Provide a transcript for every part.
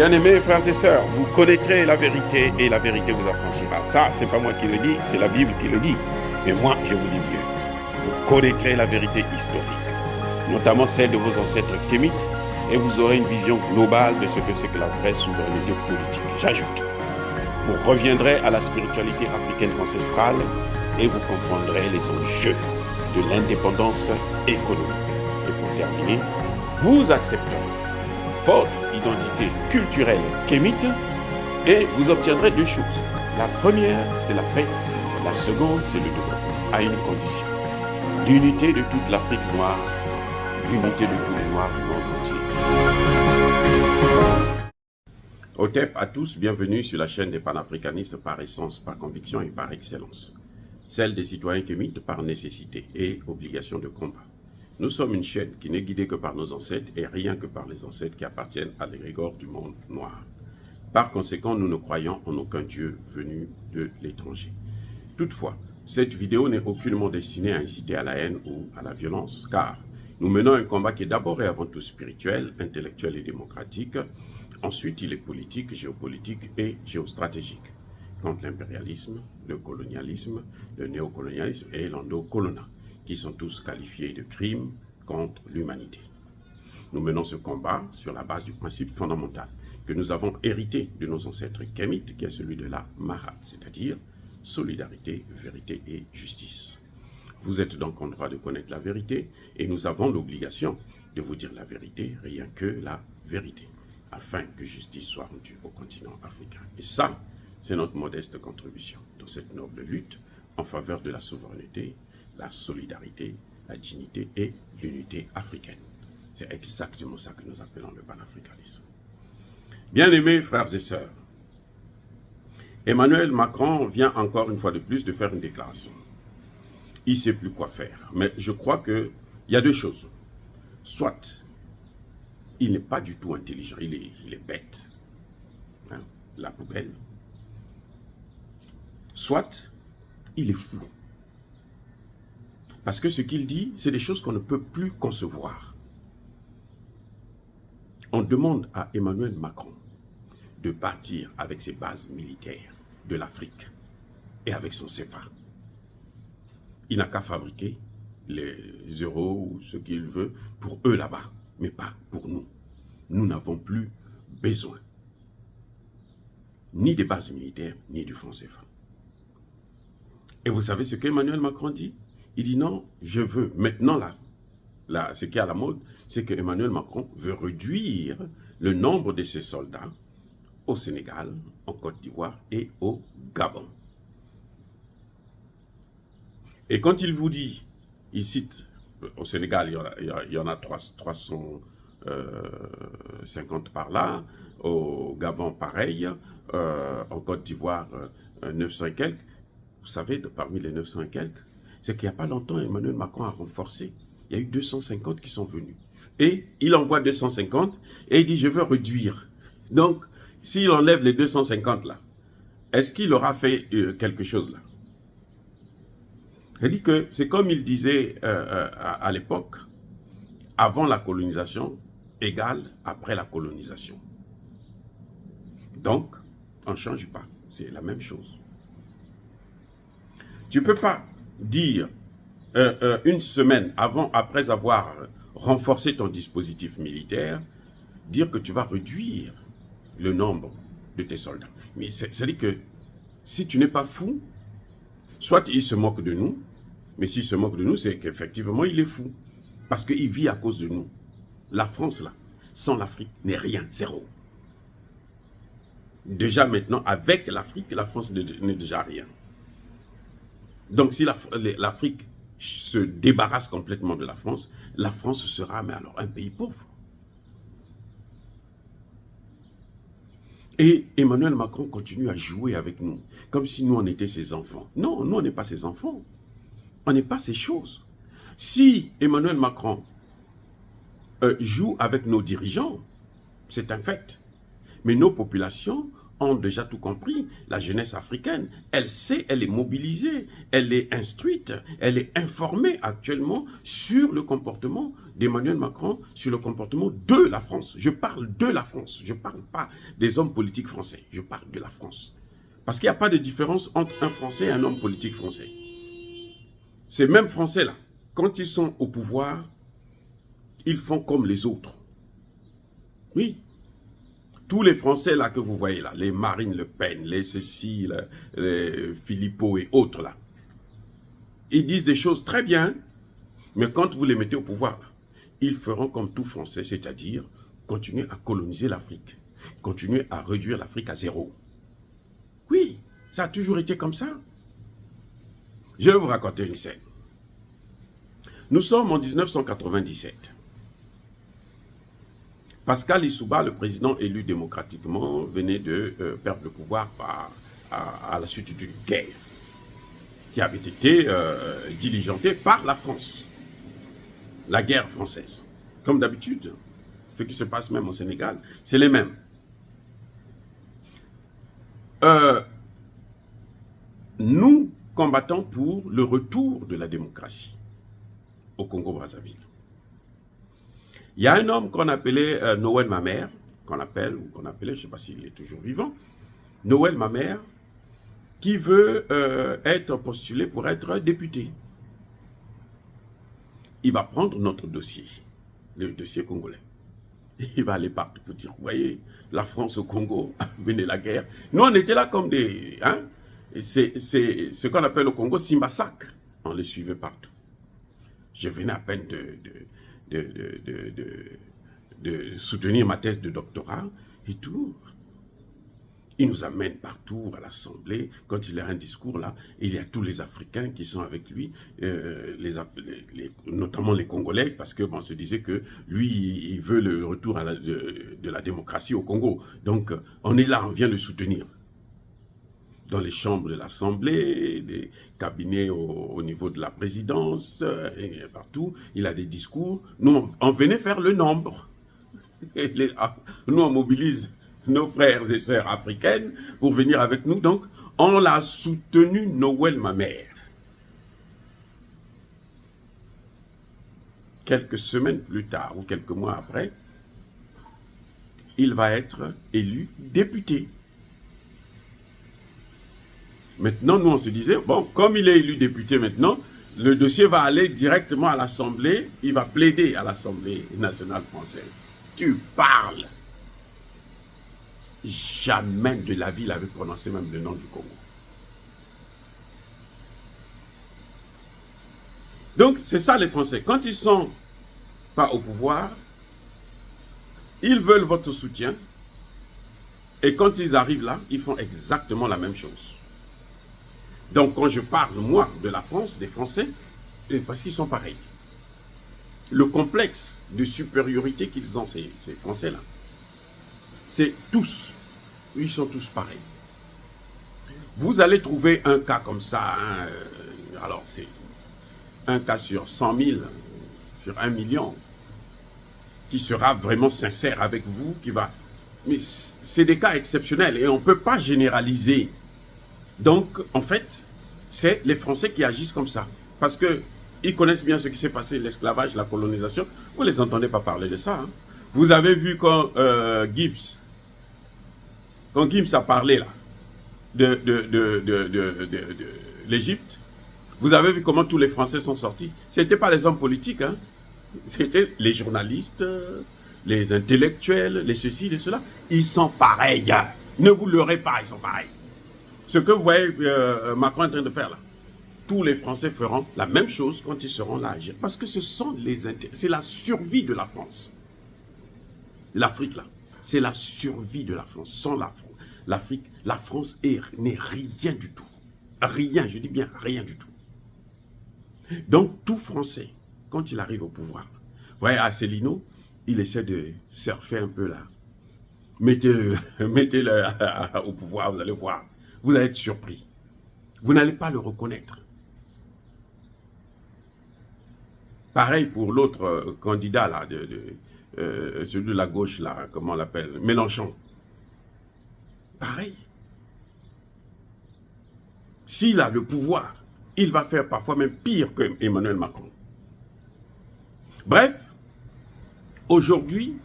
Bien-aimés frères et sœurs, vous connaîtrez la vérité et la vérité vous affranchira. Ça, c'est pas moi qui le dis, c'est la Bible qui le dit. Mais moi, je vous dis mieux. Vous connaîtrez la vérité historique, notamment celle de vos ancêtres kémites, et vous aurez une vision globale de ce que c'est que la vraie souveraineté politique. J'ajoute, vous reviendrez à la spiritualité africaine ancestrale et vous comprendrez les enjeux de l'indépendance économique. Et pour terminer, vous accepterez votre identité culturelle kémite et vous obtiendrez deux choses. La première, c'est la paix. La seconde, c'est le développement, à une condition. L'unité de toute l'Afrique noire, l'unité de tous les Noirs du monde entier. Otep à tous, bienvenue sur la chaîne des panafricanistes par essence, par conviction et par excellence. Celle des citoyens kémites par nécessité et obligation de combat. Nous sommes une chaîne qui n'est guidée que par nos ancêtres et rien que par les ancêtres qui appartiennent à l'égrégore du monde noir. Par conséquent, nous ne croyons en aucun Dieu venu de l'étranger. Toutefois, cette vidéo n'est aucunement destinée à inciter à la haine ou à la violence, car nous menons un combat qui est d'abord et avant tout spirituel, intellectuel et démocratique. Ensuite, il est politique, géopolitique et géostratégique, contre l'impérialisme, le colonialisme, le néocolonialisme et l'endocolonat, qui sont tous qualifiés de crimes contre l'humanité. Nous menons ce combat sur la base du principe fondamental que nous avons hérité de nos ancêtres kémites, qui est celui de la Mahat, c'est-à-dire solidarité, vérité et justice. Vous êtes donc en droit de connaître la vérité et nous avons l'obligation de vous dire la vérité, rien que la vérité, afin que justice soit rendue au continent africain. Et ça, c'est notre modeste contribution dans cette noble lutte en faveur de la souveraineté, la solidarité, la dignité et l'unité africaine. C'est exactement ça que nous appelons le panafricanisme. Bien-aimés frères et sœurs, Emmanuel Macron vient encore une fois de plus de faire une déclaration. Il ne sait plus quoi faire. Mais je crois qu'il y a deux choses. Soit, il n'est pas du tout intelligent, il est bête. Hein, la poubelle. Soit, il est fou. Parce que ce qu'il dit, c'est des choses qu'on ne peut plus concevoir. On demande à Emmanuel Macron de partir avec ses bases militaires de l'Afrique et avec son CFA. Il n'a qu'à fabriquer les euros ou ce qu'il veut pour eux là-bas, mais pas pour nous. Nous n'avons plus besoin ni des bases militaires, ni du franc CFA. Et vous savez ce qu'Emmanuel Macron dit? Il dit non, je veux. Maintenant, là, ce qui est à la mode, c'est qu'Emmanuel Macron veut réduire le nombre de ses soldats au Sénégal, en Côte d'Ivoire et au Gabon. Et quand il vous dit, il cite, au Sénégal, il y en a 350 par là, au Gabon, pareil, en Côte d'Ivoire, 900 et quelques. Vous savez, parmi les 900 et quelques, c'est qu'il n'y a pas longtemps, Emmanuel Macron a renforcé. Il y a eu 250 qui sont venus. Et il envoie 250 et il dit, je veux réduire. Donc, s'il enlève les 250 là, est-ce qu'il aura fait quelque chose là? Il dit que c'est comme il disait à l'époque, avant la colonisation, égale après la colonisation. Donc, on ne change pas. C'est la même chose. Tu ne peux pas dire une semaine après avoir renforcé ton dispositif militaire, dire que tu vas réduire le nombre de tes soldats. Mais c'est-à-dire que si tu n'es pas fou, soit il se moque de nous, mais s'il se moque de nous, c'est qu'effectivement il est fou. Parce qu'il vit à cause de nous. La France, là, sans l'Afrique, n'est rien, zéro. Déjà maintenant, avec l'Afrique, la France n'est déjà rien. Donc si l'Afrique se débarrasse complètement de la France sera, mais alors, un pays pauvre. Et Emmanuel Macron continue à jouer avec nous, comme si nous, on était ses enfants. Non, nous, on n'est pas ses enfants. On n'est pas ces choses. Si Emmanuel Macron joue avec nos dirigeants, c'est un fait. Mais nos populations ont déjà tout compris. La jeunesse africaine, elle sait, elle est mobilisée, elle est instruite, elle est informée actuellement sur le comportement d'Emmanuel Macron, sur le comportement de la France. Je parle de la France, je ne parle pas des hommes politiques français, je parle de la France. Parce qu'il n'y a pas de différence entre un Français et un homme politique français. Ces mêmes Français-là, quand ils sont au pouvoir, ils font comme les autres. Oui. Tous les Français là que vous voyez là, les Marine Le Pen, les Cécile, les Philippot et autres là, ils disent des choses très bien, mais quand vous les mettez au pouvoir, là, ils feront comme tout Français, c'est-à-dire continuer à coloniser l'Afrique, continuer à réduire l'Afrique à zéro. Oui, ça a toujours été comme ça. Je vais vous raconter une scène. Nous sommes en 1997. Pascal Lissouba, le président élu démocratiquement, venait de perdre le pouvoir à la suite d'une guerre qui avait été diligentée par la France. La guerre française. Comme d'habitude, ce qui se passe même au Sénégal, c'est les mêmes. Nous combattons pour le retour de la démocratie au Congo-Brazzaville. Il y a un homme qu'on appelait Noël Mamère, qu'on appelle, je ne sais pas s'il est toujours vivant, Noël Mamère, qui veut être postulé pour être député. Il va prendre notre dossier, le dossier congolais. Il va aller partout pour dire, vous voyez, la France au Congo, venait la guerre. Nous, on était là comme des... Hein, c'est ce qu'on appelle au Congo Simbasak. On les suivait partout. Je venais à peine de soutenir ma thèse de doctorat et tout. Il nous amène partout à l'Assemblée. Quand il a un discours là, il y a tous les Africains qui sont avec lui, notamment les Congolais, parce que on se disait que lui, il veut le retour de la démocratie au Congo. Donc, on est là, on vient le soutenir. Dans les chambres de l'Assemblée, des cabinets au niveau de la présidence, et partout, il a des discours. Nous, on venait faire le nombre. Nous, on mobilise nos frères et sœurs africaines pour venir avec nous. Donc, on l'a soutenu, Noël Mamère. Quelques semaines plus tard, ou quelques mois après, il va être élu député. Maintenant, nous, on se disait, bon, comme il est élu député maintenant, le dossier va aller directement à l'Assemblée, il va plaider à l'Assemblée nationale française. Tu parles. Jamais de la vie il avait prononcé même le nom du Congo. Donc, c'est ça les Français. Quand ils sont pas au pouvoir, ils veulent votre soutien. Et quand ils arrivent là, ils font exactement la même chose. Donc, quand je parle, moi, de la France, des Français, parce qu'ils sont pareils. Le complexe de supériorité qu'ils ont, ces Français-là, c'est tous, ils sont tous pareils. Vous allez trouver un cas comme ça, hein, alors c'est un cas sur 100 000, sur 1 million, qui sera vraiment sincère avec vous, qui va... Mais c'est des cas exceptionnels et on ne peut pas généraliser. Donc, en fait, c'est les Français qui agissent comme ça. Parce qu'ils connaissent bien ce qui s'est passé, l'esclavage, la colonisation. Vous ne les entendez pas parler de ça. Hein. Vous avez vu quand Gibbs a parlé là, de l'Égypte, vous avez vu comment tous les Français sont sortis. Ce n'étaient pas les hommes politiques, hein. C'était les journalistes, les intellectuels, les ceci, les cela. Ils sont pareils. Ne vous leurrez pas, ils sont pareils. Ce que vous voyez Macron en train de faire là, tous les Français feront la même chose quand ils seront là. Parce que ce sont c'est la survie de la France. L'Afrique là, c'est la survie de la France. Sans l'Afrique, la France n'est rien du tout. Rien, je dis bien rien du tout. Donc tout Français, quand il arrive au pouvoir, vous voyez Asselineau, il essaie de surfer un peu là. Mettez-le au pouvoir, vous allez voir. Vous allez être surpris. Vous n'allez pas le reconnaître. Pareil pour l'autre candidat, là, celui de la gauche, là, comment on l'appelle, Mélenchon. pareil. S'il a le pouvoir, il va faire parfois même pire que Emmanuel Macron. Bref, aujourd'hui,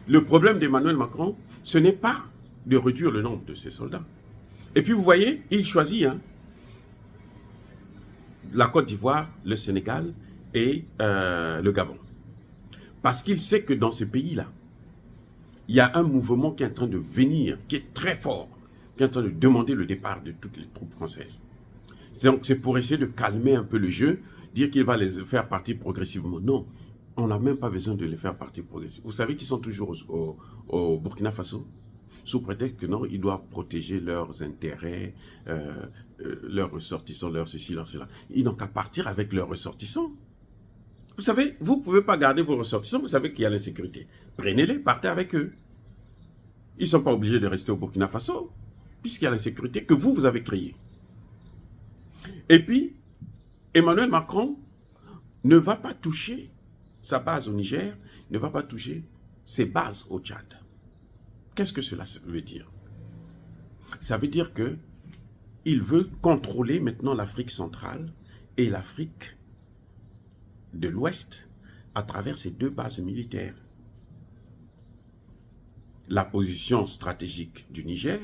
le problème d'Emmanuel Macron, ce n'est pas de réduire le nombre de ses soldats. Et puis vous voyez, il choisit la Côte d'Ivoire, le Sénégal et le Gabon. Parce qu'il sait que dans ces pays-là, il y a un mouvement qui est en train de venir, qui est très fort, qui est en train de demander le départ de toutes les troupes françaises. Donc c'est pour essayer de calmer un peu le jeu, dire qu'il va les faire partir progressivement. Non, on n'a même pas besoin de les faire partir progressivement. Vous savez qu'ils sont toujours au Burkina Faso, sous prétexte que non, ils doivent protéger leurs intérêts, leurs ressortissants, leurs ceci, leurs cela. Ils n'ont qu'à partir avec leurs ressortissants. Vous savez, vous ne pouvez pas garder vos ressortissants, vous savez qu'il y a l'insécurité. Prenez-les, partez avec eux. Ils ne sont pas obligés de rester au Burkina Faso, puisqu'il y a l'insécurité que vous avez créée. Et puis, Emmanuel Macron ne va pas toucher sa base au Niger, ne va pas toucher ses bases au Tchad. Qu'est-ce que cela veut dire? Ça veut dire que il veut contrôler maintenant l'Afrique centrale et l'Afrique de l'Ouest à travers ces deux bases militaires. La position stratégique du Niger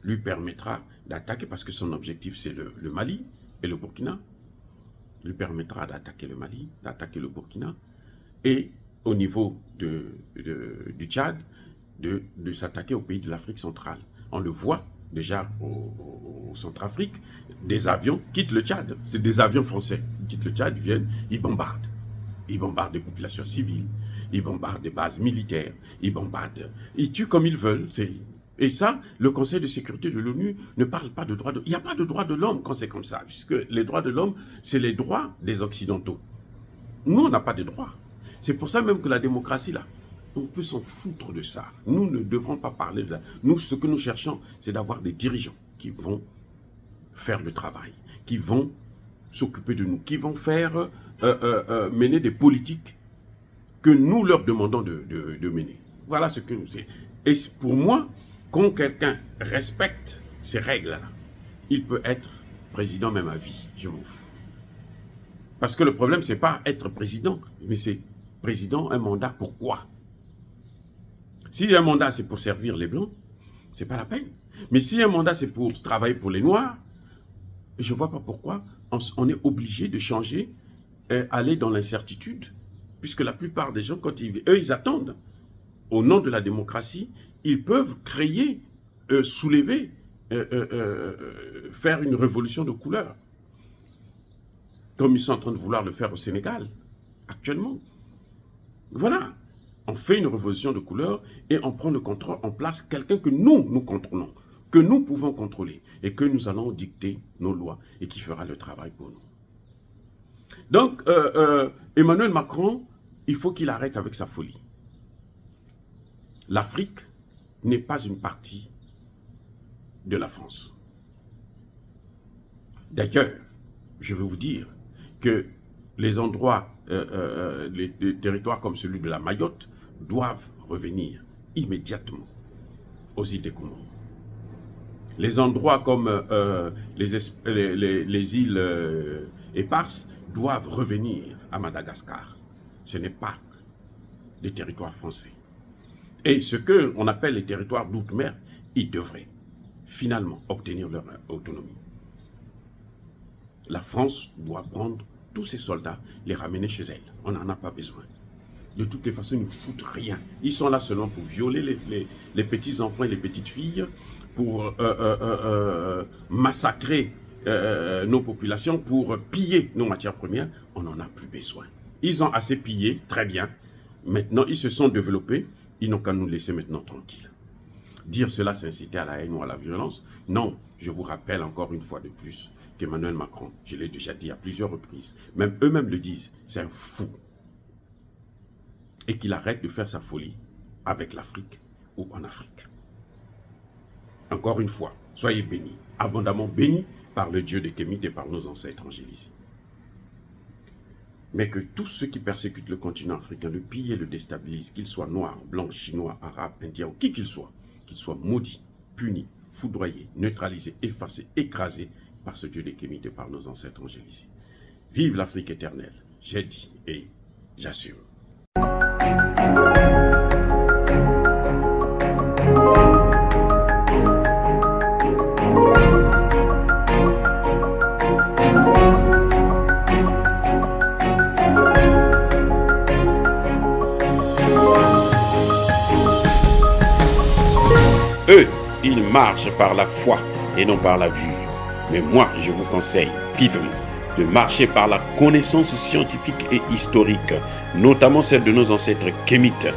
lui permettra d'attaquer, parce que son objectif c'est le Mali et le Burkina, lui permettra d'attaquer le Mali, d'attaquer le Burkina, et au niveau du Tchad, de s'attaquer aux pays de l'Afrique centrale. On le voit déjà au Centrafrique, des avions quittent le Tchad, c'est des avions français, ils quittent le Tchad, ils viennent, ils bombardent. Ils bombardent des populations civiles, ils bombardent des bases militaires, ils bombardent, ils tuent comme ils veulent. Et ça, le Conseil de sécurité de l'ONU ne parle pas de droits de l'homme. Il n'y a pas de droits de l'homme quand c'est comme ça, puisque les droits de l'homme, c'est les droits des Occidentaux. Nous, on n'a pas de droits. C'est pour ça même que la démocratie, là, on peut s'en foutre de ça. Nous ne devrons pas parler de ça. Nous, ce que nous cherchons, c'est d'avoir des dirigeants qui vont faire le travail, qui vont s'occuper de nous, qui vont faire mener des politiques que nous leur demandons de mener. Voilà ce que c'est. Et pour moi, quand quelqu'un respecte ces règles-là, il peut être président même à vie. Je m'en fous. Parce que le problème, c'est pas être président, mais c'est président, un mandat, pourquoi? Si un mandat, c'est pour servir les Blancs, c'est pas la peine. Mais si un mandat, c'est pour travailler pour les Noirs, je ne vois pas pourquoi on est obligé de changer, aller dans l'incertitude, puisque la plupart des gens, quand ils attendent, au nom de la démocratie, ils peuvent créer, soulever, faire une révolution de couleur, comme ils sont en train de vouloir le faire au Sénégal, actuellement. Voilà, on fait une révolution de couleur et on prend le contrôle, on place quelqu'un que nous contrôlons, que nous pouvons contrôler et que nous allons dicter nos lois et qui fera le travail pour nous. Donc, Emmanuel Macron, il faut qu'il arrête avec sa folie. L'Afrique n'est pas une partie de la France. D'ailleurs, je veux vous dire que les endroits, les territoires comme celui de la Mayotte doivent revenir immédiatement aux îles des Comores. Les endroits comme les îles éparses doivent revenir à Madagascar. Ce n'est pas des territoires français. Et ce qu'on appelle les territoires d'outre-mer, ils devraient finalement obtenir leur autonomie. La France doit prendre tous ses soldats, les ramener chez elle. On n'en a pas besoin. De toutes les façons, ils ne foutent rien. Ils sont là seulement pour violer les petits-enfants et les petites filles, pour massacrer nos populations, pour piller nos matières premières. On n'en a plus besoin. Ils ont assez pillé, très bien. Maintenant, ils se sont développés. Ils n'ont qu'à nous laisser maintenant tranquilles. Dire cela, c'est inciter à la haine ou à la violence. Non, je vous rappelle encore une fois de plus qu'Emmanuel Macron, je l'ai déjà dit à plusieurs reprises, même eux-mêmes le disent, c'est un fou. Et qu'il arrête de faire sa folie avec l'Afrique ou en Afrique. Encore une fois, soyez bénis, abondamment bénis par le Dieu des Kémites et par nos ancêtres angélisés. Mais que tous ceux qui persécutent le continent africain, le pillent et le déstabilisent, qu'ils soient noirs, blancs, chinois, arabes, indiens ou qui qu'ils soient maudits, punis, foudroyés, neutralisés, effacés, écrasés par ce Dieu des Kémites et par nos ancêtres angélisés. Vive l'Afrique éternelle, j'ai dit et j'assume. Eux, ils marchent par la foi et non par la vue. Mais moi, je vous conseille vivement de marcher par la connaissance scientifique et historique, notamment celle de nos ancêtres kémites,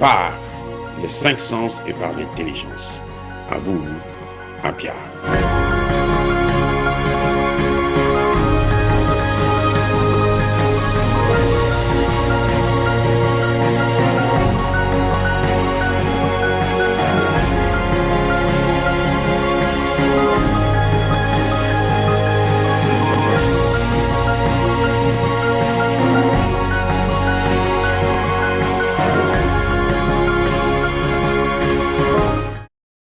par les 5 sens et par l'intelligence. À vous, Apia.